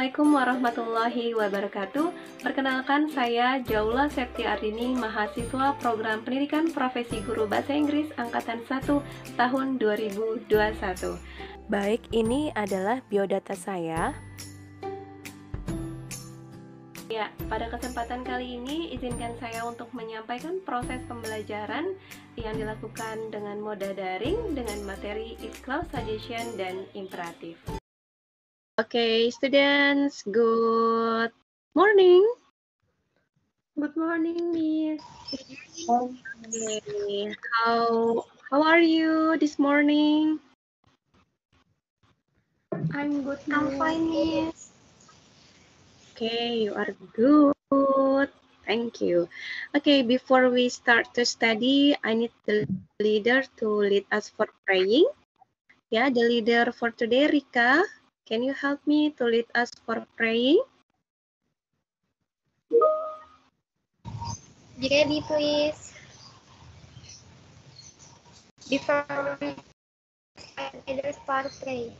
Assalamualaikum warahmatullahi wabarakatuh. Perkenalkan, saya Jaula Septi Ardini, mahasiswa program pendidikan profesi guru bahasa Inggris angkatan 1 tahun 2021. Baik, ini adalah biodata saya. Ya, pada kesempatan kali ini izinkan saya untuk menyampaikan proses pembelajaran yang dilakukan dengan moda daring dengan materi is clause, suggestion, dan imperatif. Okay, students, good morning. Good morning, Miss. Okay, how are you this morning? I'm good. I'm fine, Miss. Okay, you are good. Thank you. Okay, before we start to study, I need the leader to lead us for praying. Yeah, the leader for today, Rika. Can you help me to lead us for praying? Be ready, please. Before we either start pray.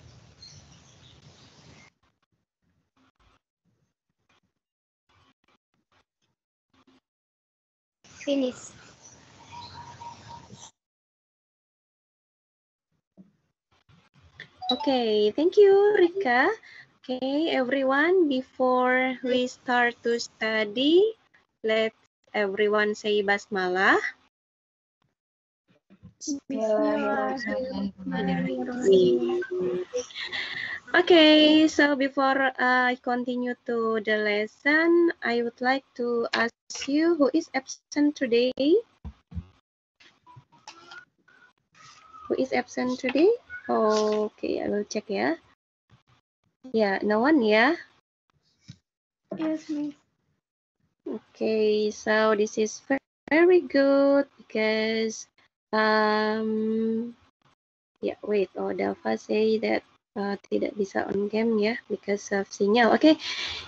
Finish. Okay, thank you, Rika. Okay, everyone, before we start to study, let's everyone say basmalah. Okay, so before I continue to the lesson, I would like to ask you who is absent today? Who is absent today? Okay, I will check ya. Yeah, no one ya? Yes, Miss. Okay, so this is very good because yeah, wait, Dava say that tidak bisa on game ya because of sinyal. Okay,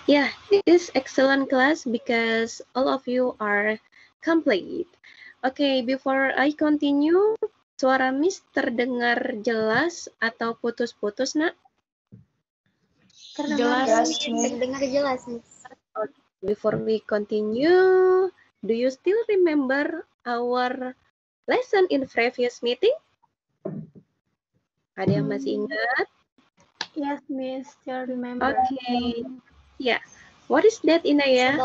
yeah, it is excellent class because all of you are complete. Okay, before I continue, suara Miss terdengar jelas atau putus-putus, nak? Jelas, terdengar jelas, Miss. Before we continue, do you still remember our lesson in previous meeting? Ada yang masih ingat? Yes, Miss. Still remember. Okay. Yeah. What is that, Inaya?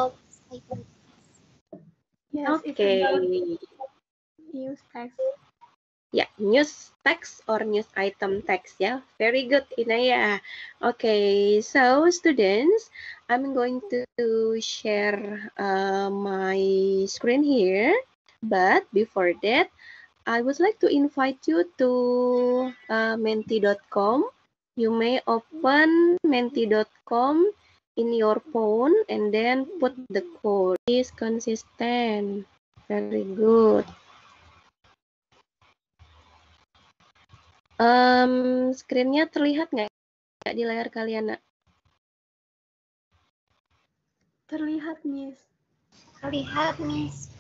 Yes, Okay. News text. Yeah, news text or news item text. Yeah, very good, Inaya. Okay, so students, I'm going to share my screen here. But before that, I would like to invite you to menti.com. You may open menti.com in your phone and then put the code. Is consistent. Very good. Screen-nya terlihat nggak di layar kalian, nak? Terlihat, Miss. Terlihat, Miss.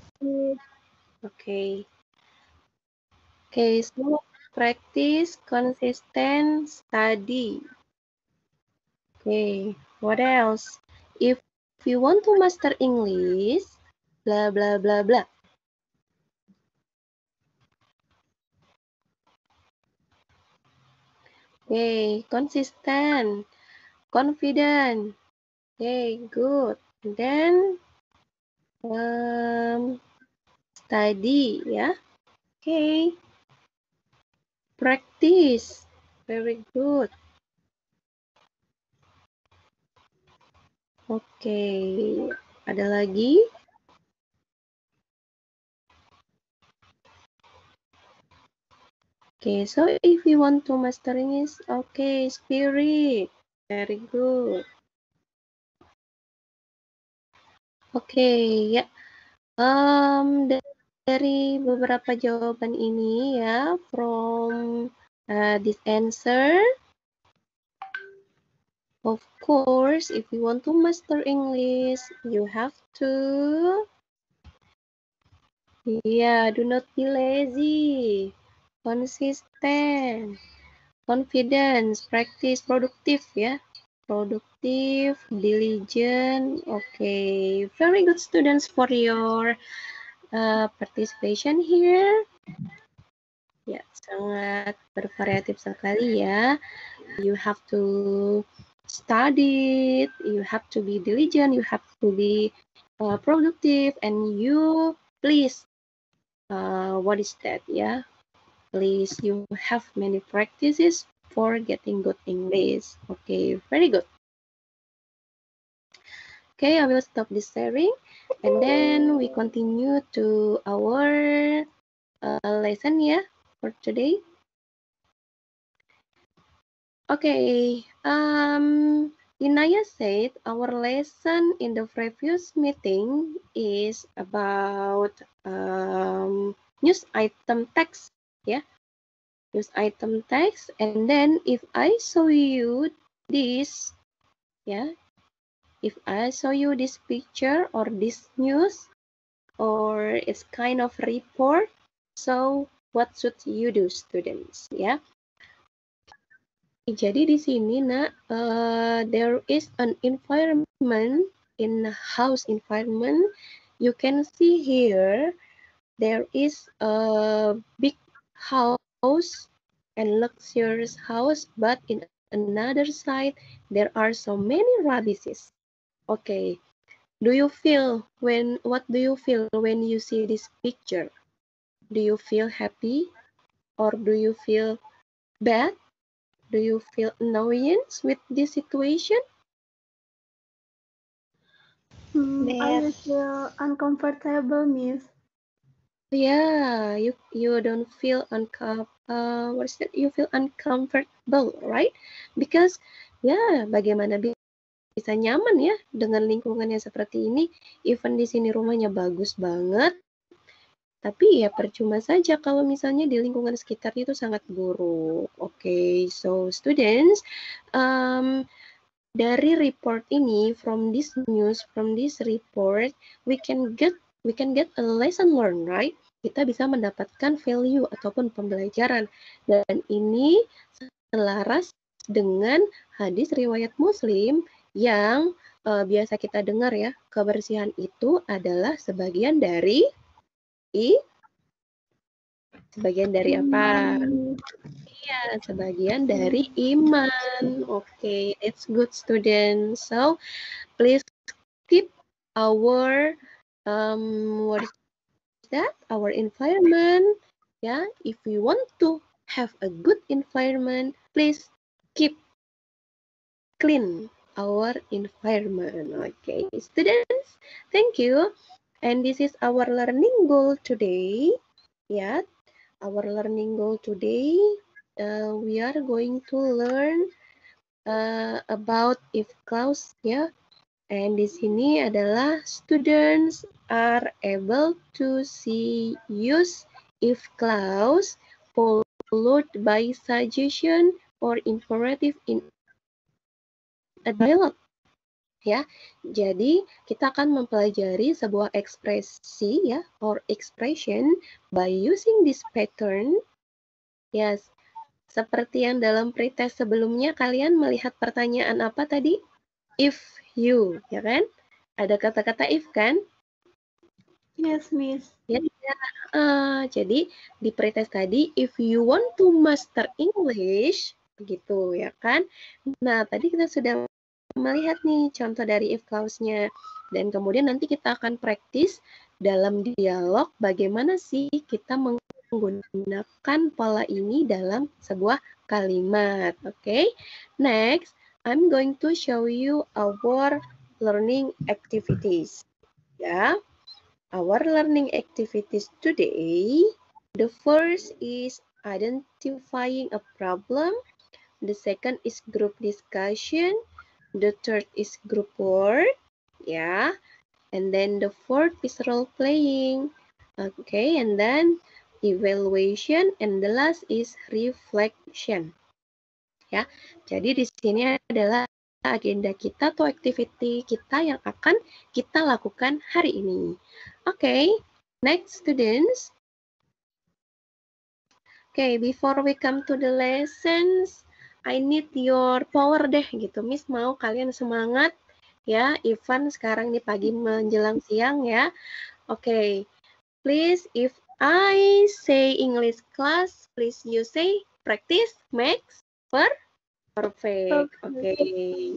Okay. Okay, so practice consistent study. Okay, what else? If you want to master English, blah blah blah blah. Okay, consistent, confident. Okay, good. Then study, ya. Okay. Practice. Very good. Okay. Ada lagi? Okay, so if you want to master English, okay, spirit. Very good. Okay, ya. Dari beberapa jawaban ini ya, from this answer, of course, if you want to master English, you have to, do not be lazy, consistent, confidence, practice, produktif ya. productive, diligent. Okay, very good students for your participation here. Ya, sangat bervariatif sekali ya. You have to study, you have to be diligent, you have to be productive, and you please, what is that? Yeah, please you have many practices for getting good English. Okay, very good. Okay, I will stop this sharing, and then we continue to our lesson yeah for today. Okay, Inaya said our lesson in the previous meeting is about news item text, yeah, news item text. And then if I show you this, yeah, if I show you this picture or this news or it's kind of report, so what should you do, students? Yeah. Jadi di sini nak, there is an environment in a house environment. You can see here there is a big house and luxurious house, but in another side there are so many radishes. Okay, what do you feel when you see this picture? Do you feel happy or do you feel bad? Do you feel annoyance with this situation? I feel uncomfortable, Miss. Yeah, you don't feel what is that? You feel uncomfortable, right? Because ya, bagaimana bisa nyaman ya dengan lingkungannya seperti ini? Even di sini rumahnya bagus banget, tapi ya percuma saja kalau misalnya di lingkungan sekitarnya itu sangat buruk. Okay, so students, dari report ini, from this news, from this report, we can get a lesson learned, right? Kita bisa mendapatkan value ataupun pembelajaran. Dan ini selaras dengan hadis riwayat Muslim yang biasa kita dengar ya, kebersihan itu adalah sebagian dari apa? Iya, sebagian dari iman. Okay, it's good student. So, please keep our what is that? Our environment. Yeah, if we want to have a good environment, please keep clean our environment. Okay, students, thank you. And this is our learning goal today. Yeah, our learning goal today. We are going to learn about if clause ya. And di sini adalah students are able to see use if clause followed by suggestion or imperative in a dialogue. Ya, jadi kita akan mempelajari sebuah ekspresi ya or expression by using this pattern. Yes, seperti yang dalam pretest sebelumnya, kalian melihat pertanyaan apa tadi? If you, ya kan? Ada kata-kata if kan? Yes, Miss. Ya, jadi di pretest tadi, if you want to master English, begitu ya kan? Nah, tadi kita sudah melihat nih contoh dari if clause-nya. Dan kemudian nanti kita akan praktis dalam dialog bagaimana sih kita menggunakan pola ini dalam sebuah kalimat. Okay? Next, I'm going to show you our learning activities. Ya, our learning activities today. The first is identifying a problem. The second is group discussion. The third is group work. Yeah. And then the fourth is role playing. Okay, and then evaluation, and the last is reflection. Ya, jadi di sini adalah agenda kita atau activity kita yang akan kita lakukan hari ini. Okay, next students. Okay, before we come to the lessons, I need your power deh gitu. Miss mau kalian semangat ya. Ivan sekarang di pagi menjelang siang ya. Oke. Please, if I say English class, please you say practice makes perfect. Oke.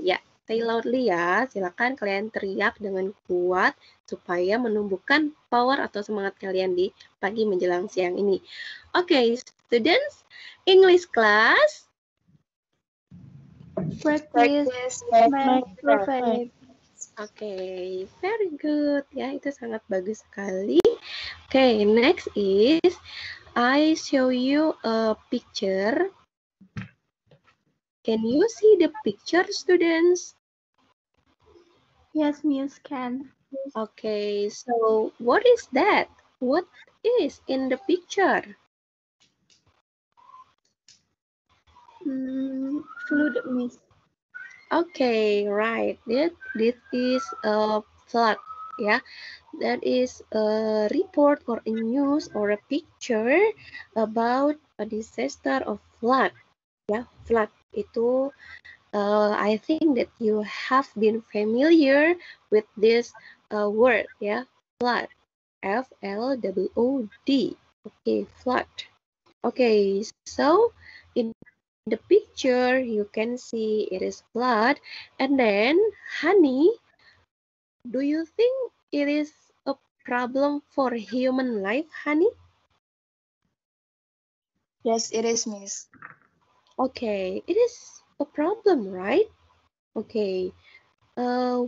Ya. Say loudly ya, silakan kalian teriak dengan kuat supaya menumbuhkan power atau semangat kalian di pagi menjelang siang ini. Oke, students, English class. Practice makes perfect. Oke, very good ya, itu sangat bagus sekali. Oke, next is I show you a picture. Can you see the picture, students? Yes, Miss, can. Okay, so what is that? What is in the picture? Flood, Miss. Okay, right. This is a flood. Yeah, that is a report or a news or a picture about a disaster of flood. Yeah, flood itu I think that you have been familiar with this word, yeah, flood, FLOOD. Okay, flood. Okay, so in the picture you can see it is flood, and then honey, do you think it is a problem for human life, honey? Yes, it is, Miss. Okay, it is a problem, right? Okay.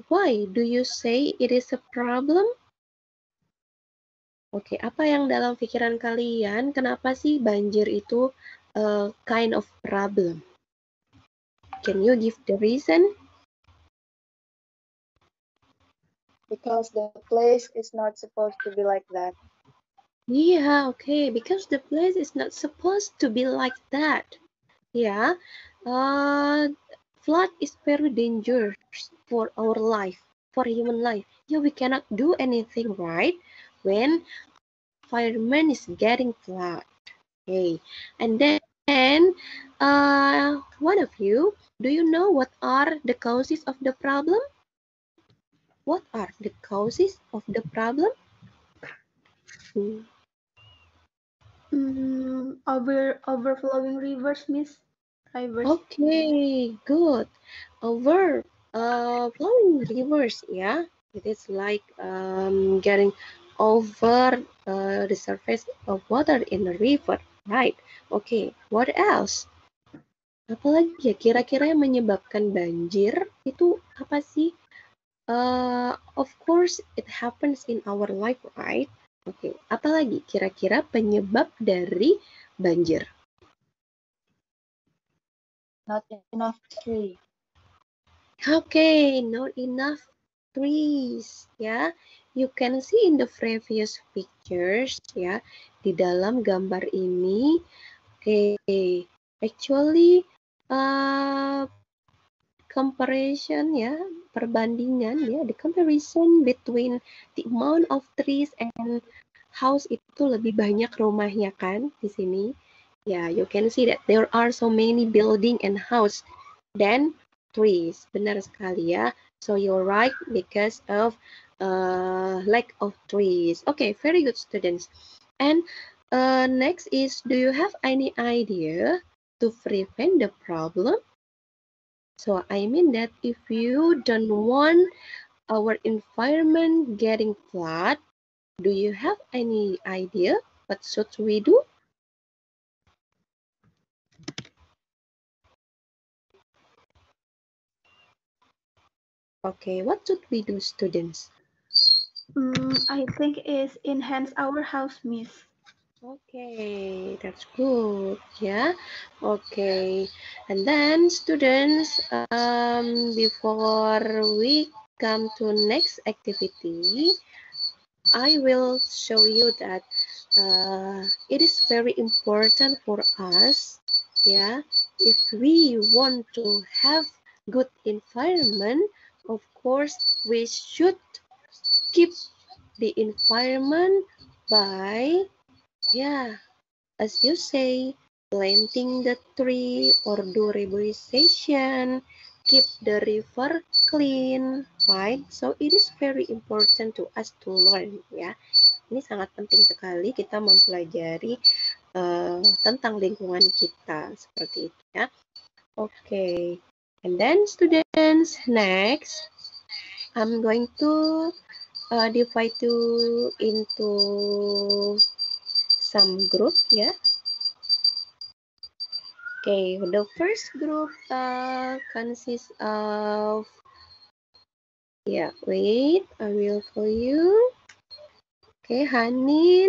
Why do you say it is a problem? Oke, apa yang dalam pikiran kalian? Kenapa sih banjir itu kind of problem? Can you give the reason? Because the place is not supposed to be like that. Yeah, okay, because the place is not supposed to be like that. Yeah, flood is very dangerous for our life, for human life. Yeah, we cannot do anything, right? When fireman is getting flood. Okay, and then one of you, do you know what are the causes of the problem? What are the causes of the problem? Overflowing rivers, Miss. Rivers. Okay, good. Over flowing rivers, yeah. It is like getting over the surface of water in a river, right? Okay, what else? Apalagi ya kira-kira yang menyebabkan banjir itu apa sih? Of course it happens in our life, right? Oke, apalagi kira-kira penyebab dari banjir? Not enough tree. Okay, not enough trees, ya. You can see in the previous pictures, ya. Di dalam gambar ini, okay, actually, comparison, ya, perbandingan, ya, the comparison between the amount of trees and house itu lebih banyak rumahnya kan di sini. Ya, you can see that there are so many building and house than trees. Benar sekali ya. So you're right because of lack of trees. Okay, very good students. And next is, do you have any idea to prevent the problem? So I mean that if you don't want our environment getting flood, do you have any idea what should we do? Okay, what should we do, students? I think is enhance our house, Miss. Okay, that's good. Yeah. Okay, and then students, before we come to next activity, I will show you that it is very important for us, yeah, if we want to have good environment, of course, we should keep the environment by, yeah, as you say, planting the tree or do reboisation, keep the river clean, right? So it is very important to us to learn, ya. Ini sangat penting sekali kita mempelajari tentang lingkungan kita seperti itu, ya. Okay, and then students, next I'm going to divide you into some group, ya. Okay, the first group consists of, wait, I will call you. Okay, Hanin,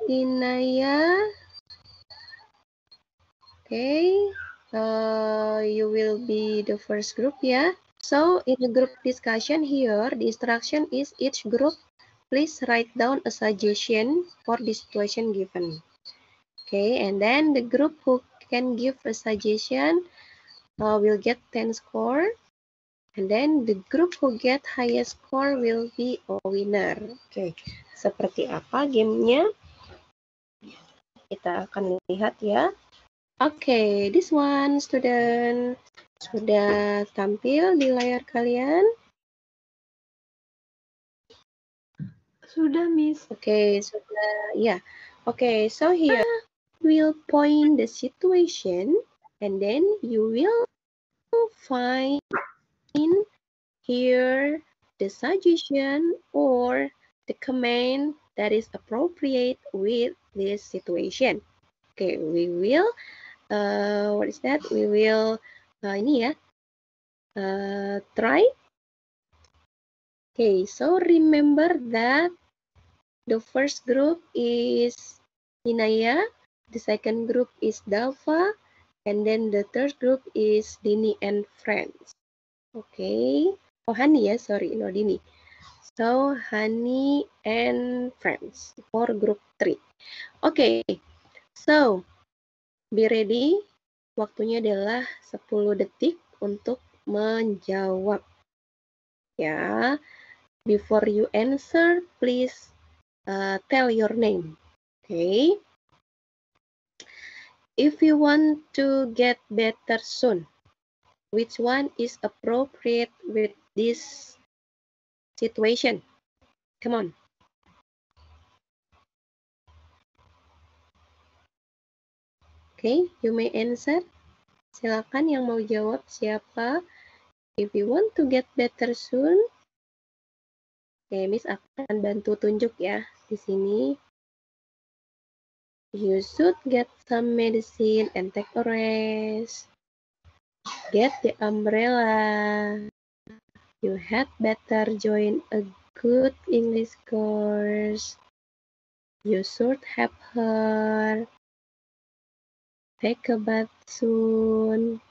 Inaya. Okay, you will be the first group, ya. So in the group discussion here, the instruction is each group please write down a suggestion for the situation given. Okay, and then the group who can give a suggestion will get 10 score. And then the group who get highest score will be a winner. Okay, seperti apa gamenya? Kita akan lihat, ya. Okay, this one student sudah tampil di layar kalian? Sudah, Miss. Okay, sudah, ya. Okay, so here we'll point the situation and then you will find here the suggestion or the comment that is appropriate with this situation. Okay, we will what is that? We will ini ya, try. Okay, so remember that the first group is Inaya, the second group is Dalva, and then the third group is Dini and friends. Okay, oh Hani ya, sorry, no Dini. So Hani and friends for group 3. Okay, so be ready. Waktunya adalah 10 detik untuk menjawab. Ya, before you answer, please tell your name. Okay. If you want to get better soon, which one is appropriate with this situation? Come on. Okay, you may answer. Silakan yang mau jawab siapa. If you want to get better soon. Oke, Miss akan bantu tunjuk ya di sini. You should get some medicine and take a rest. Get the umbrella. You had better join a good English course. You should have her. Take a bath soon.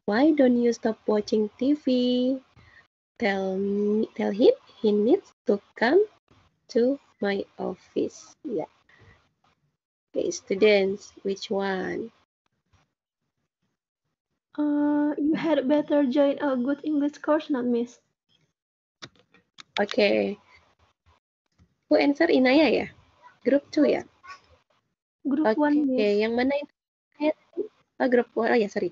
Why don't you stop watching TV? Tell him he needs to come to my office. Yeah. Okay, students, which one? You had better join a good English course, not Miss. Okay. Who answer Inaya ya? Group 2 ya? Group 1, Miss. Okay, yang mana itu? Group 1. Oh ya, sorry.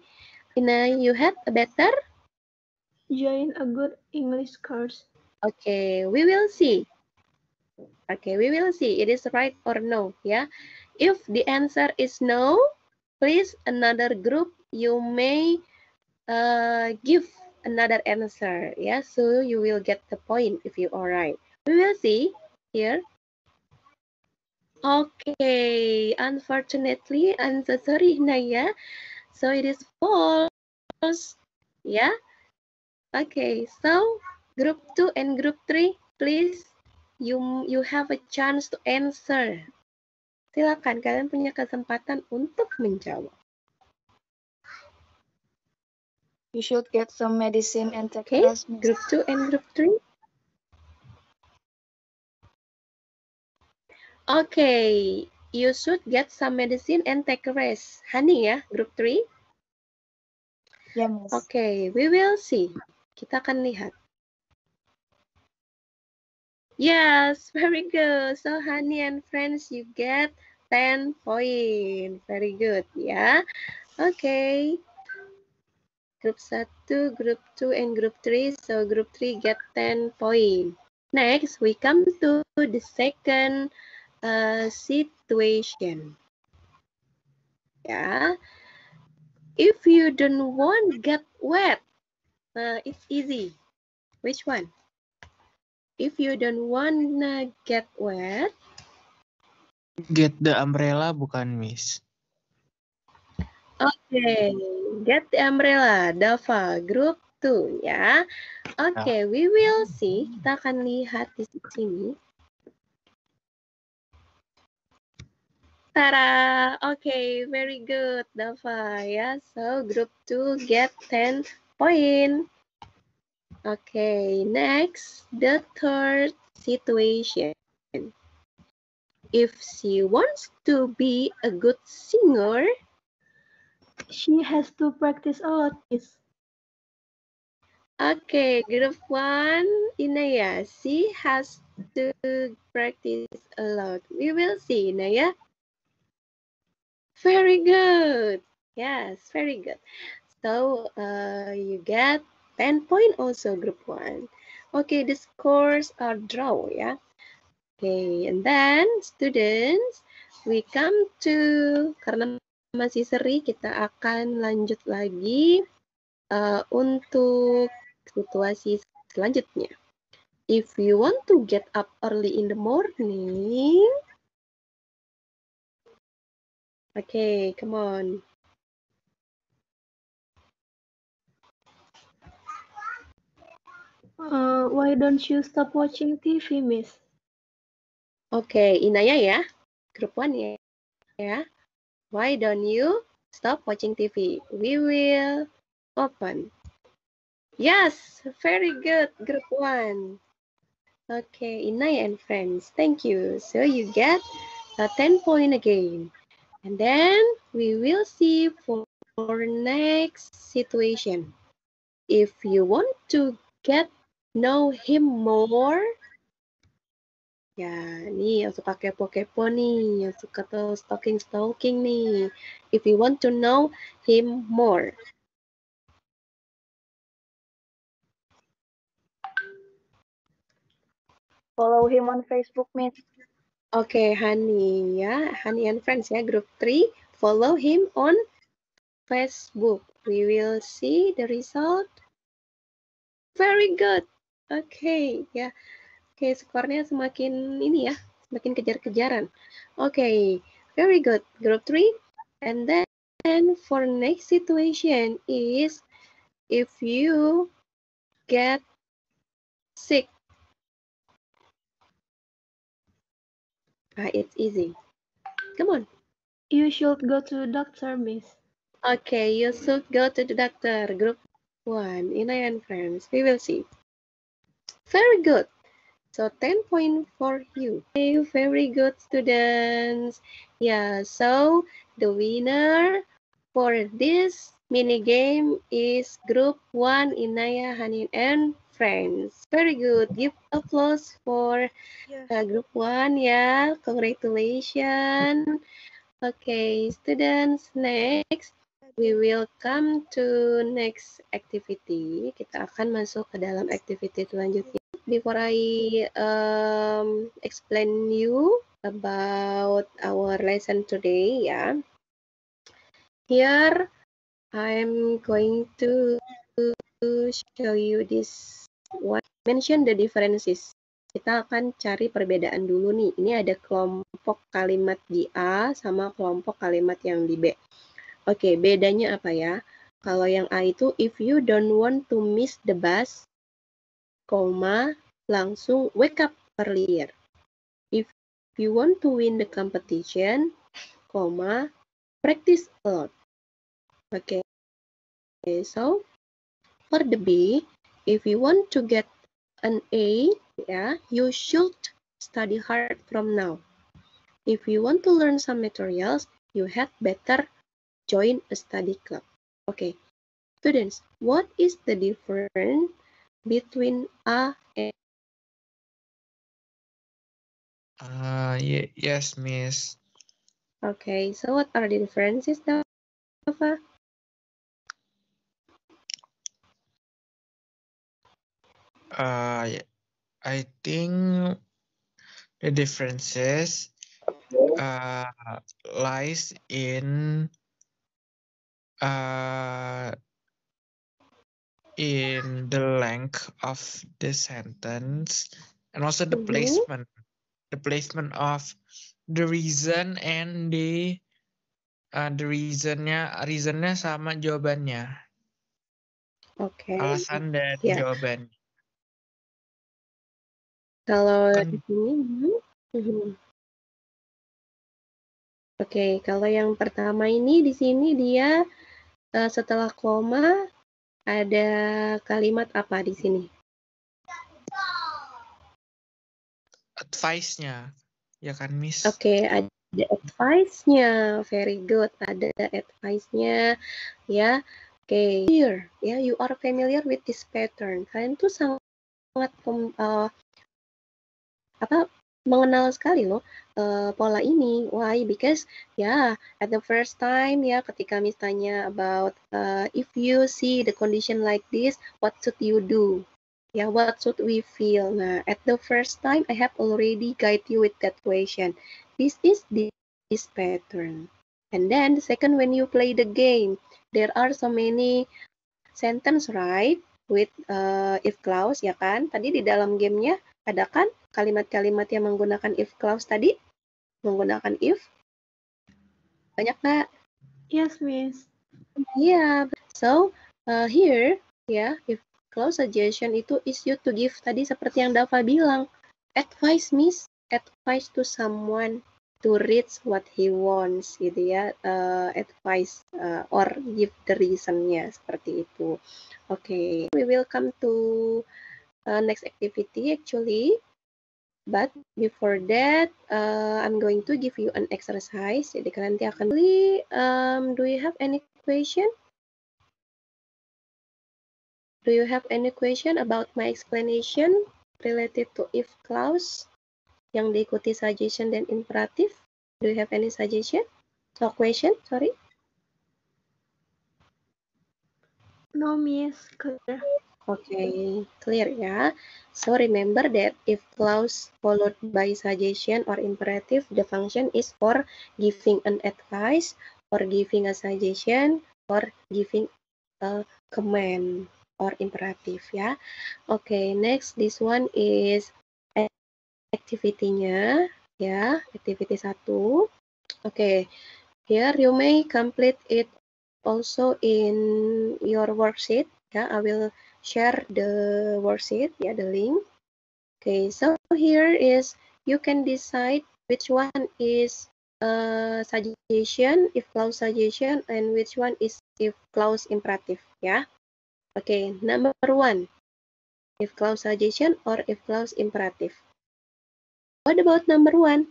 Inaya, you had a better? Join a good English course. Okay, we will see. Okay, we will see. It is right or no, yeah? If the answer is no, please another group you may give another answer, yeah? So you will get the point if you are right. We will see here. Okay, unfortunately, I'm so sorry, Naya. So it is false, yeah? Okay, so group 2 and group 3, please, you have a chance to answer. Silakan, kalian punya kesempatan untuk menjawab. You should get some medicine and take Okay, rest, Miss. group 2 and group 3. Okay, you should get some medicine and take a rest. Hani ya, group 3. Yeah, Miss. Okay, we will see. Kita akan lihat. Yes, very good. So Hani and friends, you get 10 point. Very good ya. Okay. Group 1, group 2, and group 3. So group 3 get 10 point. Next, we come to the second situation. Yeah. If you don't want get wet, it's easy. Which one? If you don't wanna get wet, Get the umbrella bukan, Miss? okay, get the umbrella, Dava, group 2 ya. Okay, we will see. Kita akan lihat di sini. Tara, okay, very good, Dava ya. So group 2 get 10 point. Okay, next, the third situation. If she wants to be a good singer, She has to practice a lot, Miss. okay, group 1, Inaya, she has to practice a lot. We will see, Inaya. Very good. Yes, very good. So you get 10 point also group 1. Okay, the scores are draw ya. Okay, and then students, we come to, karena masih seri, kita akan lanjut lagi untuk situasi selanjutnya. If you want to get up early in the morning, okay, come on. Why don't you stop watching TV, Miss? Okay, Inaya ya, group 1 ya. Why don't you stop watching TV? We will open. Yes, very good, group 1. Okay, Inaya and friends, thank you. So you get a 10 point again. And then we will see for next situation. If you want to get know him more, ya, nih yang suka kepo-kepo nih, yang suka stalking nih. If you want to know him more. Follow him on Facebook, Miss. Okay, Hani ya, Hani and friends ya, group 3. Follow him on Facebook. We will see the result. Very good. Okay, ya. Okay, skornya semakin ini ya, semakin kejar-kejaran. Okay, very good. Group 3. And then for next situation is if you get sick. It's easy. Come on. You should go to the doctor, Miss. Okay, you should go to the doctor. Group 1, Inaya and friends. We will see. Very good. So 10 point for you. Okay, very good, students. Yeah, so the winner for this mini game is group 1, Inaya, Hanin, and friends. Very good. Give applause for group 1 ya. Congratulations. Okay, students, next we will come to next activity. Kita akan masuk ke dalam activity selanjutnya. Before I explain you about our lesson today, ya. Here I'm going to show you this one. Mention the differences. Kita akan cari perbedaan dulu nih. Ini ada kelompok kalimat di A sama kelompok kalimat yang di B. Oke, bedanya apa ya? Kalau yang A itu, if you don't want to miss the bus, langsung wake up earlier. If you want to win the competition, practice a lot. Okay, so for the B, if you want to get an A, you should study hard from now. If you want to learn some materials, you had better join a study club. Okay, students, what is the difference between A and Yes, Miss. Okay, so what are the differences, Dava? I think the differences lies in the length of the sentence and also the placement of the reason and the reasonnya sama jawabannya. Okay. Alasan dan Ya. jawaban. Kalau di sini, Oke, kalau yang pertama ini di sini dia setelah koma ada kalimat apa di sini? Advice-nya, ya kan, Miss? Oke, ada advice-nya, very good. Ada advice-nya, ya. Oke, here, ya, you are familiar with this pattern. Kalian tuh sangat mengenal sekali loh pola ini. Why? Because at the first time ketika Miss tanya about if you see the condition like this, what should you do? What should we feel? Nah, at the first time I have already guide you with that question. This is this pattern. And then the second, when you play the game, there are so many sentence, right? With if clause, ya kan? Tadi di dalam gamenya ada kan kalimat-kalimat yang menggunakan if clause tadi? Menggunakan if? Banyak nggak? Yes, Miss. Yeah. So, here, if clause suggestion itu is you to give tadi seperti yang Dava bilang. Advice, Miss. Advice to someone to reach what he wants, gitu ya. Advice or give the reason-nya, seperti itu. Okay, we will come to next activity actually. But before that, I'm going to give you an exercise. Jadi kalian nanti akan do you have any question? Do you have any question about my explanation related to if clause yang diikuti suggestion dan imperative? Do you have any suggestion? No question, sorry. No, Miss. Clear. Okay, clear ya. So remember that if clause followed by suggestion or imperative, the function is for giving an advice or giving a suggestion or giving a command or imperative ya. Okay, next this one is activity-nya ya, activity 1. Okay, here you may complete it also in your worksheet. I will share the worksheet, the link. Okay, so here is you can decide which one is suggestion, if clause suggestion, and which one is if clause imperative. Okay, number 1, if clause suggestion or if clause imperative. What about number 1,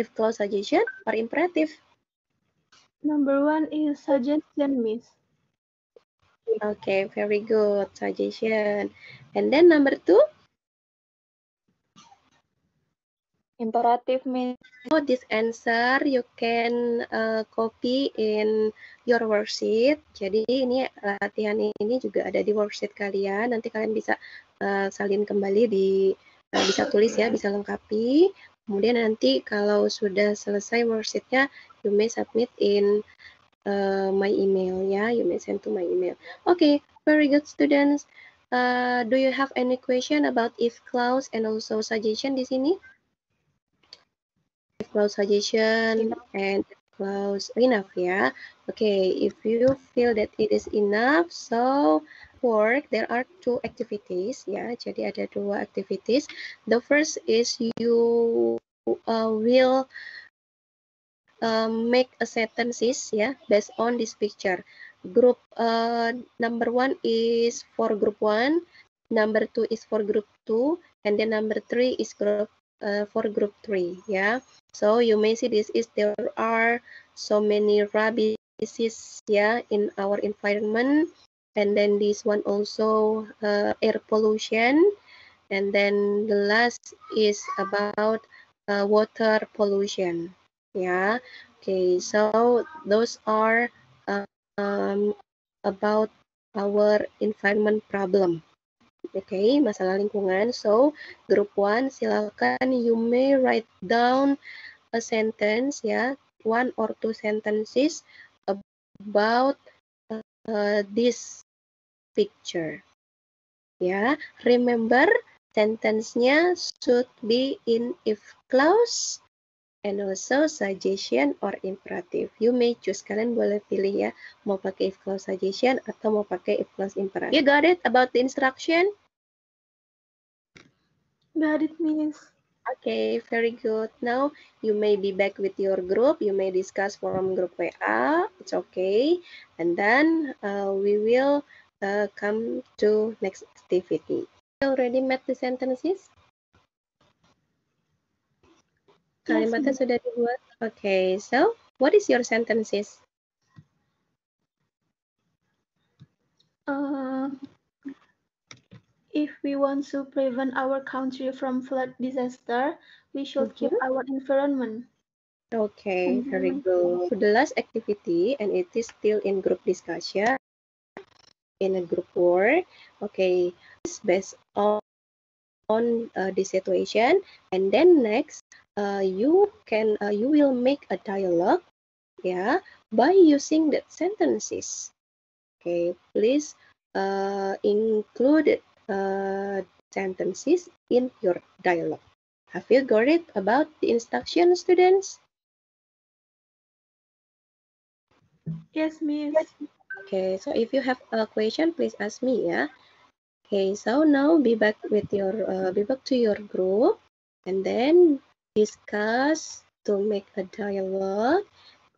if clause suggestion or imperative? Number 1 is suggestion, Miss. Okay, very good, suggestion. And then number 2? Imperative, Miss. Oh, this answer you can copy in your worksheet. Jadi ini latihan ini juga ada di worksheet kalian. Nanti kalian bisa salin kembali bisa tulis ya, bisa lengkapi. Kemudian nanti kalau sudah selesai worksheetnya, you may submit in my email ya. You may send to my email. Okay, very good students. Do you have any question about if clause and also suggestion di sini? Clause suggestion and clause enough ya. Okay, if you feel that it is enough, so there are 2 activities ya. Jadi ada 2 activities. The first is you will make a sentences based on this picture. Group number 1 is for group 1, number 2 is for group 2, and then number 3 is group for group 3 So you may see there are so many rubbish in our environment, and then this one also air pollution, and then the last is about water pollution Okay, so those are about our environment problem. Okay, masalah lingkungan. So, group 1, silakan you may write down a sentence, ya, 1 or 2 sentences about this picture. Ya, remember sentence-nya should be in if clause and also suggestion or imperative. You may choose, kalian boleh pilih ya, mau pakai if clause suggestion atau mau pakai if clause imperative. You got it about the instruction? Got it, Miss. Okay, very good. Now you may be back with your group. You may discuss from group WA. It's okay. And then we will come to next activity. You already met the sentences? Kalimatnya Miss. sudah dibuat? Okay, so what is your sentences? If we want to prevent our country from flood disaster, we should keep our environment. Okay, very good. The last activity, and it is still in group discussion, in a group work. Okay, it's based on the situation, and then next, you will make a dialogue, yeah, by using the sentences. Okay, please include sentences in your dialogue. Have you got it about the instruction, students? Yes, Miss. Okay, so if you have a question, please ask me, yeah. Okay, so now be back to your group, and then discuss to make a dialogue,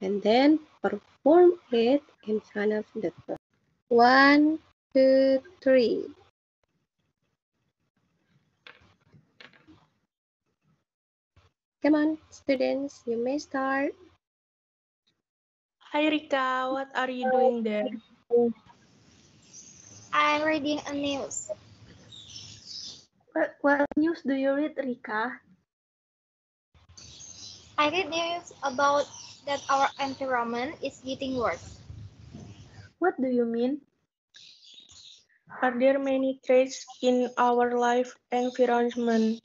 and then perform it in front of the class. 1, 2, 3. Come on, students, you may start. Hi Rika, what are you doing there? I'm reading a news. What news do you read, Rika? I read news about that our environment is getting worse. What do you mean? Are there many threats in our life environment?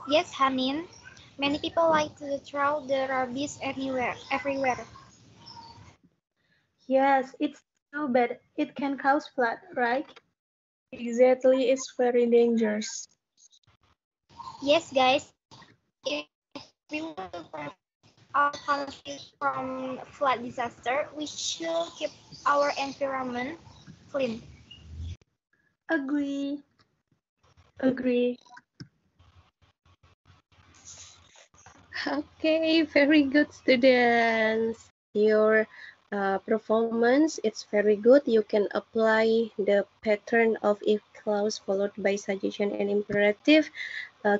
Yes, Hanin. Many people like to throw the rubbish everywhere. Yes, it's too bad. It can cause flood, right? Exactly, it's very dangerous. Yes, guys. If we want to prevent our country from flood disaster, we should keep our environment clean. Agree. Agree. Okay, very good, students. Your performance, it's very good. You can apply the pattern of if clause followed by suggestion and imperative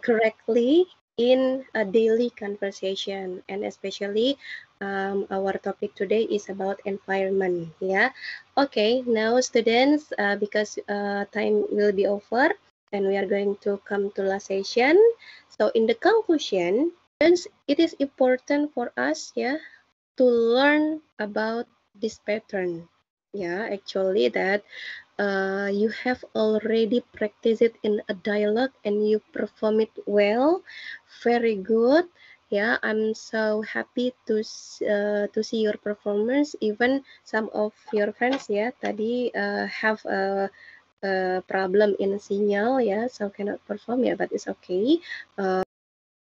correctly in a daily conversation, and especially our topic today is about environment. Yeah. Okay, now students, because time will be over and we are going to come to last session. So in the conclusion, it is important for us, yeah, to learn about this pattern. Yeah, actually that you have already practiced it in a dialogue and you perform it well. Very good. Yeah, I'm so happy to see your performance. Even some of your friends, yeah, tadi have a problem in signal, yeah, so cannot perform, yeah, but it's okay.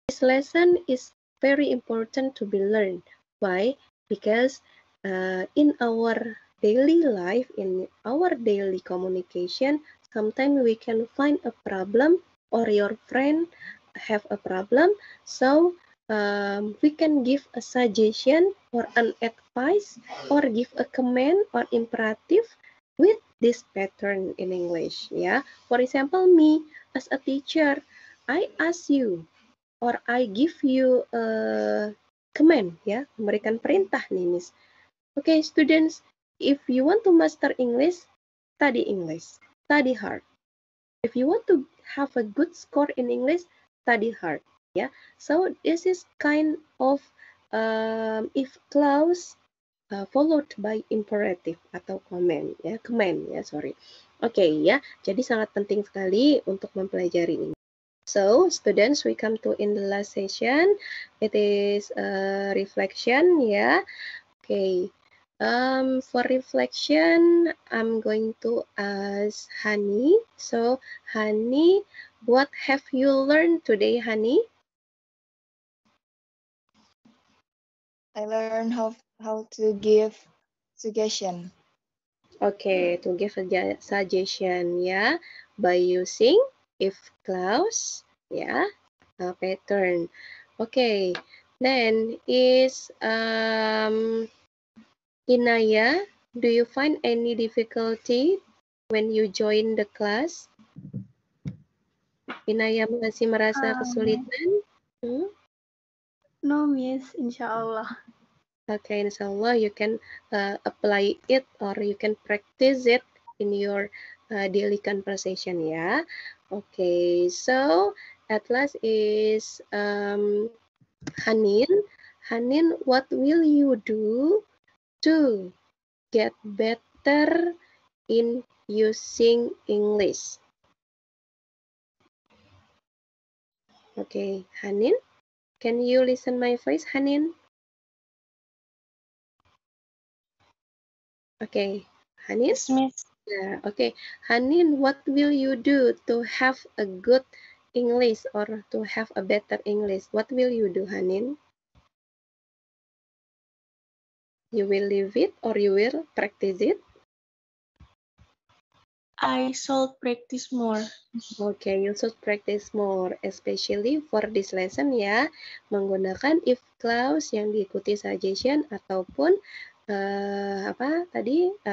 This lesson is very important to be learned. Why? Because in our daily life, in our daily communication, sometimes we can find a problem or your friend have a problem. So we can give a suggestion or an advice or give a command or imperative with this pattern in English. Yeah. For example, me as a teacher, I ask you or I give you a command, ya, memberikan perintah nih, Miss. Okay, students, if you want to master English, study hard. If you want to have a good score in English, study hard. ya. So this is kind of if clause followed by imperative atau command ya, sorry. Oke ya, jadi sangat penting sekali untuk mempelajari ini. So students, we come to in the last session. It is reflection ya. Okay. For reflection, I'm going to ask Hani. So Hani, what have you learned today, Hani? I learned how to give suggestion. Okay, to give a suggestion, yeah, by using if clause, yeah, a pattern. Okay, then is Inaya, do you find any difficulty when you join the class? Inaya masih merasa kesulitan? No, Miss, inshallah. Okay, inshallah you can apply it or you can practice it in your daily conversation ya. Okay, so at last is Hanin. Hanin, what will you do to get better in using English? Okay, Hanin, can you listen my voice, Hanin? Okay, Hanin? Yes, Miss. Yeah, okay. Hanin, what will you do to have a good English or to have a better English? What will you do, Hanin? You will leave it or you will practice it? I should practice more. Okay, you should practice more, especially for this lesson ya, menggunakan if clause yang diikuti suggestion ataupun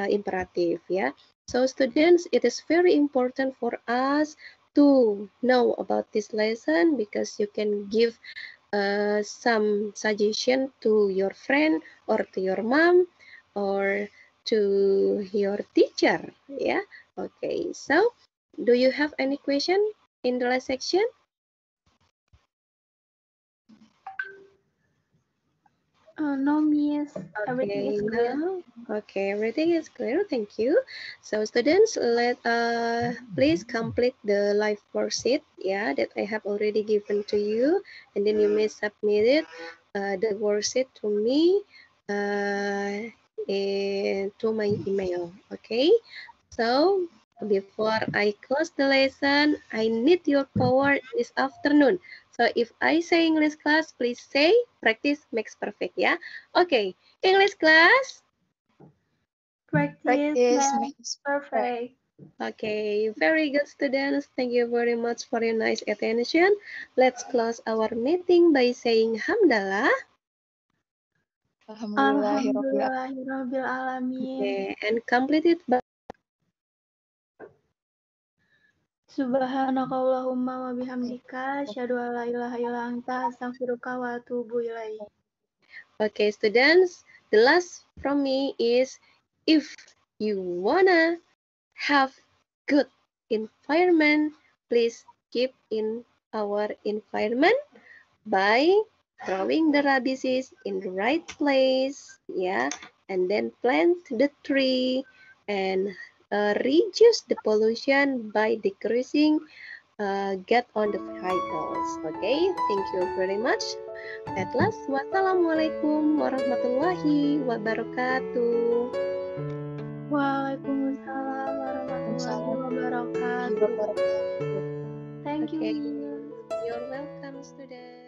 imperatif ya. So students, it is very important for us to know about this lesson because you can give some suggestion to your friend or to your mom or to your teacher ya. Okay, so do you have any question in the last section? No, Miss. Everything Okay, is clear. now, okay, everything is clear. Thank you. So students, please complete the live worksheet, yeah, that I have already given to you, and then you may submit it, the worksheet to me, to my email. Okay. So before I close the lesson, I need your power this afternoon. So if I say English class, please say practice makes perfect, yeah. Okay, English class. Practice makes perfect. Okay, very good students. Thank you very much for your nice attention. Let's close our meeting by saying Hamdalah. Alhamdulillahirabbil alamin. Okay, and complete it by Subhanakallahumma wa bihamdika asyhadu an la ilaha illa anta astaghfiruka wa atubu ilaik. Okay, students, the last from me is if you wanna have good environment, please keep in our environment by throwing the rubbish in the right place, yeah, and then plant the tree and reduce the pollution by decreasing get on the vehicles. Okay, thank you very much. At last, wassalamualaikum warahmatullahi wabarakatuh. Waalaikumsalam warahmatullahi wabarakatuh. Thank you. Okay, you're welcome, students.